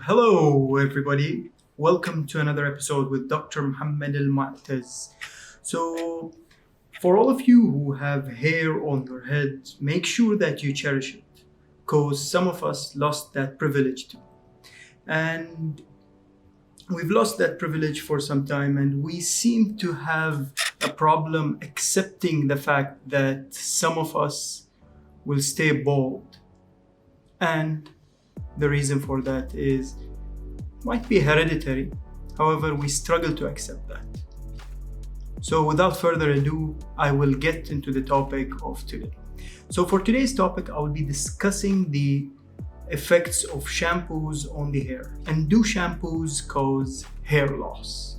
Hello, everybody. Welcome to another episode with Dr. Muhammad Al Mu'taz. So, for all of you who have hair on your head, make sure that you cherish it because some of us lost that privilege too. And we've lost that privilege for some time, and we seem to have a problem accepting the fact that some of us will stay bald. And the reason for that is might be hereditary. However, we struggle to accept that. So without further ado, I will get into the topic of today. So for today's topic, I will be discussing the effects of shampoos on the hair. And do shampoos cause hair loss?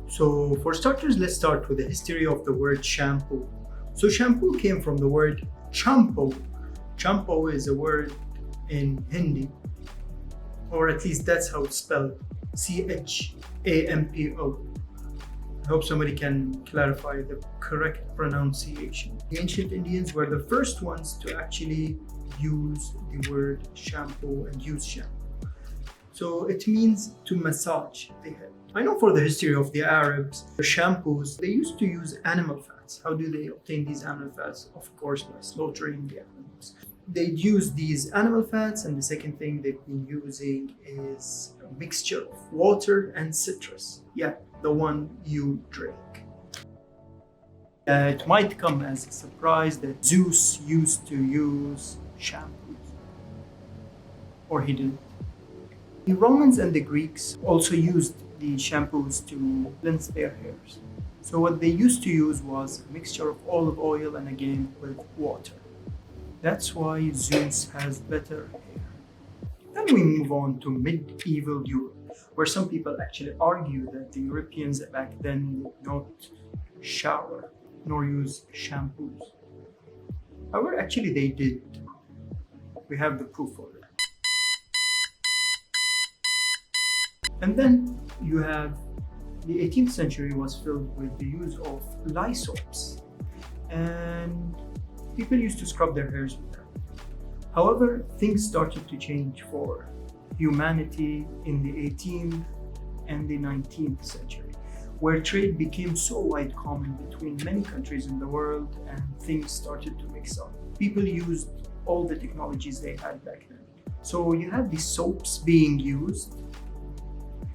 So for starters, let's start with the history of the word shampoo. So shampoo came from the word champo. Champo is a word in Hindi, or at least that's how it's spelled, Champo. I hope somebody can clarify the correct pronunciation. The ancient Indians were the first ones to actually use the word shampoo and use shampoo. So it means to massage the head. I know for the history of the Arabs, the shampoos, they used to use animal fats. How do they obtain these animal fats? Of course, by slaughtering the animals. They'd use these animal fats, and the second thing they've been using is a mixture of water and citrus. Yeah, the one you drink. It might come as a surprise that Zeus used to use shampoos. Or he didn't. The Romans and the Greeks also used the shampoos to cleanse their hairs. So what they used to use was a mixture of olive oil and again with water. That's why Zeus has better hair. Then we move on to medieval Europe, where some people actually argue that the Europeans back then did not shower nor use shampoos. However, actually they did. We have the proof of it. And then you have the 18th century was filled with the use of lye soaps, and people used to scrub their hairs with them. However, things started to change for humanity in the 18th and the 19th century, where trade became so wide common between many countries in the world and things started to mix up. People used all the technologies they had back then. So you had these soaps being used,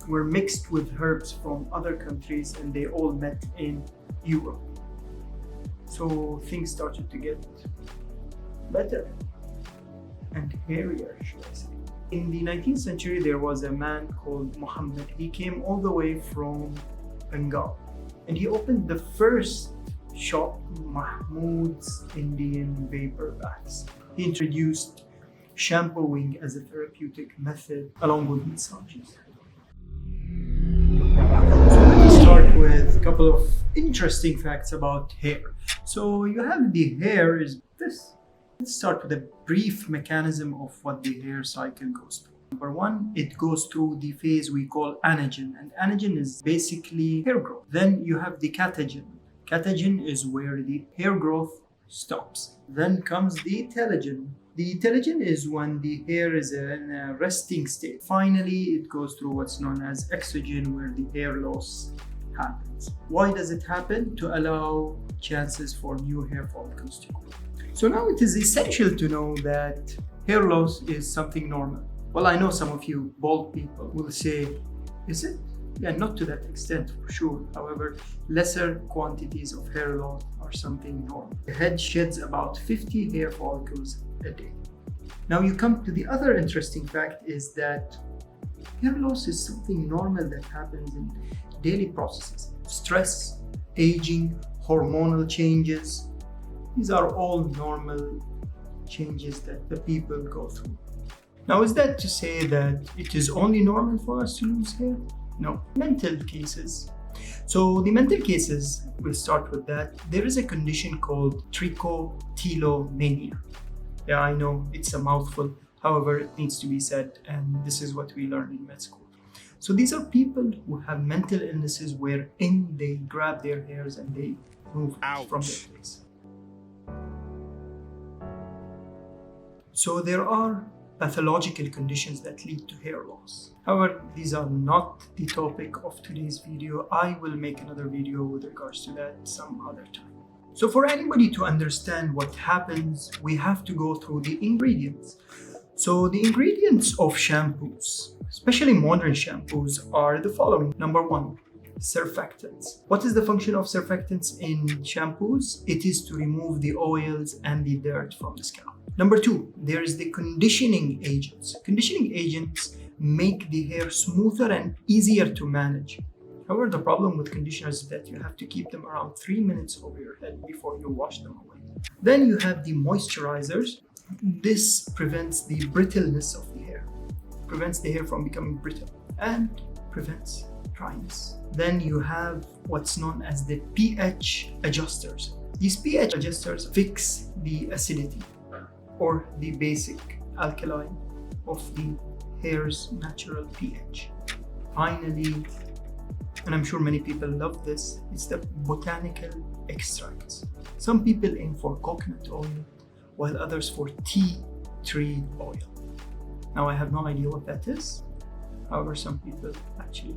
were mixed with herbs from other countries, and they all met in Europe. So things started to get better and hairier, should I say. In the 19th century, there was a man called Muhammad. He came all the way from Bengal, and he opened the first shop, Mahmoud's Indian Vapor Baths. He introduced shampooing as a therapeutic method along with massages. Start with a couple of interesting facts about hair. So you have the hair is this. Let's start with a brief mechanism of what the hair cycle goes through. Number one, it goes through the phase we call anagen, and anagen is basically hair growth. Then you have the catagen. Catagen is where the hair growth stops. Then comes the telogen. The telogen is when the hair is in a resting state. Finally, it goes through what's known as exogen, where the hair loss happens. Why does it happen? To allow chances for new hair follicles to grow. So now it is essential to know that hair loss is something normal. Well, I know some of you bald people will say, is it? Yeah, not to that extent for sure. However, lesser quantities of hair loss are something normal. The head sheds about 50 hair follicles a day. Now you come to the other interesting fact is that hair loss is something normal that happens in daily processes. Stress, aging, hormonal changes. These are all normal changes that the people go through. Now, is that to say that it is only normal for us to lose hair? No. Mental cases. So the mental cases, we'll start with that. There is a condition called Trichotillomania. Yeah, I know it's a mouthful. However, it needs to be said, and this is what we learned in med school. So these are people who have mental illnesses wherein they grab their hairs and they move from their place. So there are pathological conditions that lead to hair loss. However, these are not the topic of today's video. I will make another video with regards to that some other time. So for anybody to understand what happens, we have to go through the ingredients. So the ingredients of shampoos, especially modern shampoos, are the following. Number one, surfactants. What is the function of surfactants in shampoos? It is to remove the oils and the dirt from the scalp. Number two, there is the conditioning agents. Conditioning agents make the hair smoother and easier to manage. However, the problem with conditioners is that you have to keep them around 3 minutes over your head before you wash them away. Then you have the moisturizers. This prevents the brittleness of the hair, prevents the hair from becoming brittle, and prevents dryness. Then you have what's known as the pH adjusters. These pH adjusters fix the acidity or the basic alkaline of the hair's natural pH. Finally, and I'm sure many people love this, it's the botanical extracts. Some people aim for coconut oil, while others for tea tree oil. Now I have no idea what that is. However, some people actually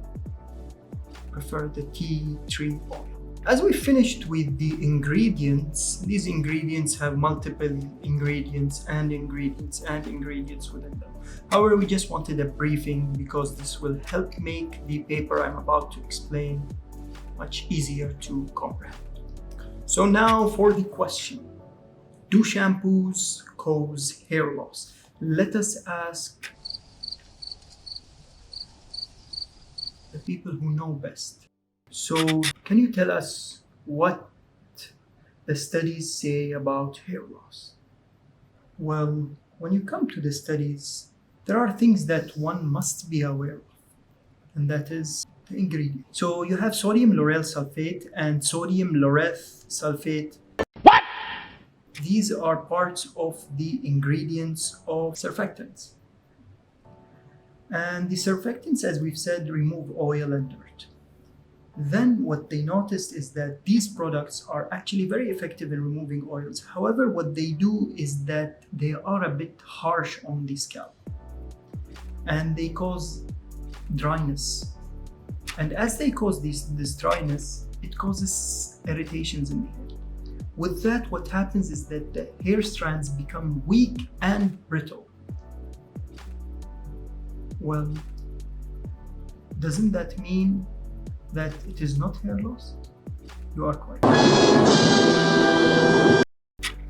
prefer the tea tree oil. As we finished with the ingredients, these ingredients have multiple ingredients and ingredients and ingredients within them. However, we just wanted a briefing because this will help make the paper I'm about to explain much easier to comprehend. So now for the question. Do shampoos cause hair loss? Let us ask the people who know best. So, can you tell us what the studies say about hair loss? Well, when you come to the studies, there are things that one must be aware of, and that is the ingredient. So, you have sodium lauryl sulfate and sodium laureth sulfate. These are parts of the ingredients of surfactants. And the surfactants, as we've said, remove oil and dirt. Then what they noticed is that these products are actually very effective in removing oils. However, what they do is that they are a bit harsh on the scalp and they cause dryness. And as they cause this dryness, it causes irritations in the hair. With that, what happens is that the hair strands become weak and brittle. Well, doesn't that mean that it is not hair loss? You are correct.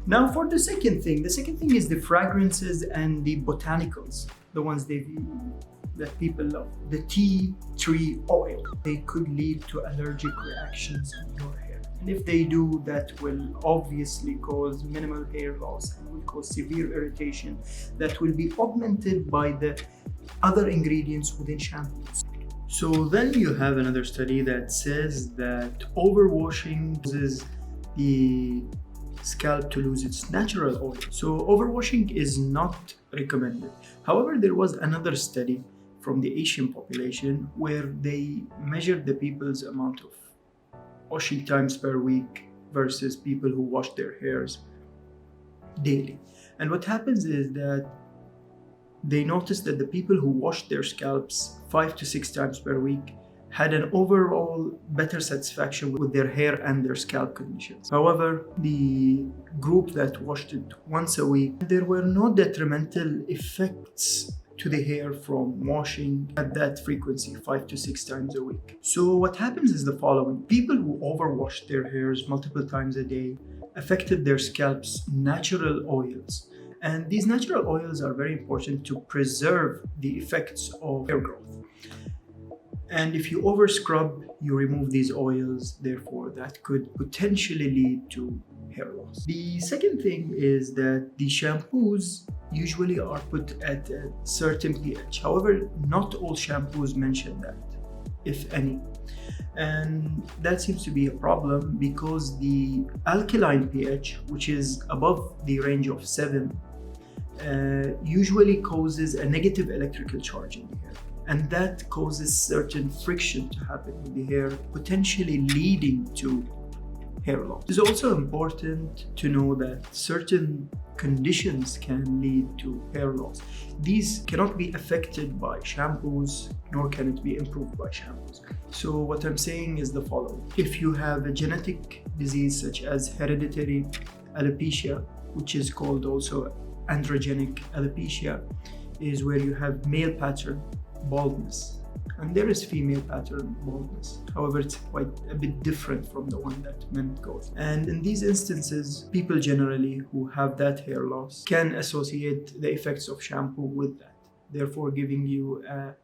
Now for the second thing is the fragrances and the botanicals, the ones that people love. The tea tree oil, they could lead to allergic reactions in your hair. And if they do, that will obviously cause minimal hair loss and will cause severe irritation that will be augmented by the other ingredients within shampoos. So then you have another study that says that overwashing causes the scalp to lose its natural oil. So overwashing is not recommended. However, there was another study from the Asian population where they measured the people's amount of washing times per week versus people who wash their hairs daily. And what happens is that they noticed that the people who washed their scalps 5 to 6 times per week had an overall better satisfaction with their hair and their scalp conditions. However, the group that washed it once a week, there were no detrimental effects to the hair from washing at that frequency 5 to 6 times a week. So what happens is the following. People who overwashed their hairs multiple times a day affected their scalp's natural oils. And these natural oils are very important to preserve the effects of hair growth. And if you over scrub, you remove these oils, therefore that could potentially lead to hair loss. The second thing is that the shampoos usually are put at a certain pH. However, not all shampoos mention that, if any. And that seems to be a problem because the alkaline pH, which is above the range of 7, usually causes a negative electrical charge in the hair. and that causes certain friction to happen with the hair, potentially leading to hair loss. It is also important to know that certain conditions can lead to hair loss. These cannot be affected by shampoos, nor can it be improved by shampoos. So what I'm saying is the following. If you have a genetic disease such as hereditary alopecia, which is called also androgenic alopecia, is where you have male pattern baldness, and there is female pattern baldness. However, it's quite a bit different from the one that men go through. And in these instances, people generally who have that hair loss can associate the effects of shampoo with that, therefore giving you a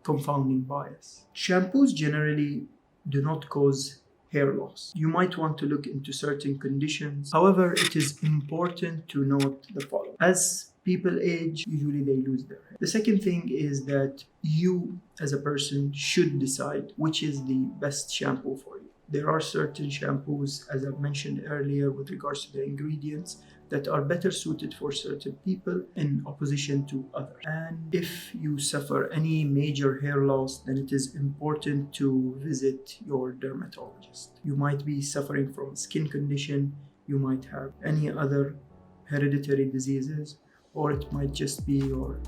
confounding bias. Shampoos generally do not cause hair loss. You might want to look into certain conditions. However, it is important to note the following. As people age, usually they lose their hair. The second thing is that you as a person should decide which is the best shampoo for you. There are certain shampoos, as I mentioned earlier, with regards to the ingredients, that are better suited for certain people in opposition to others. And if you suffer any major hair loss, then it is important to visit your dermatologist. You might be suffering from a skin condition, you might have any other hereditary diseases, or it might just be your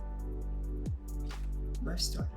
lifestyle.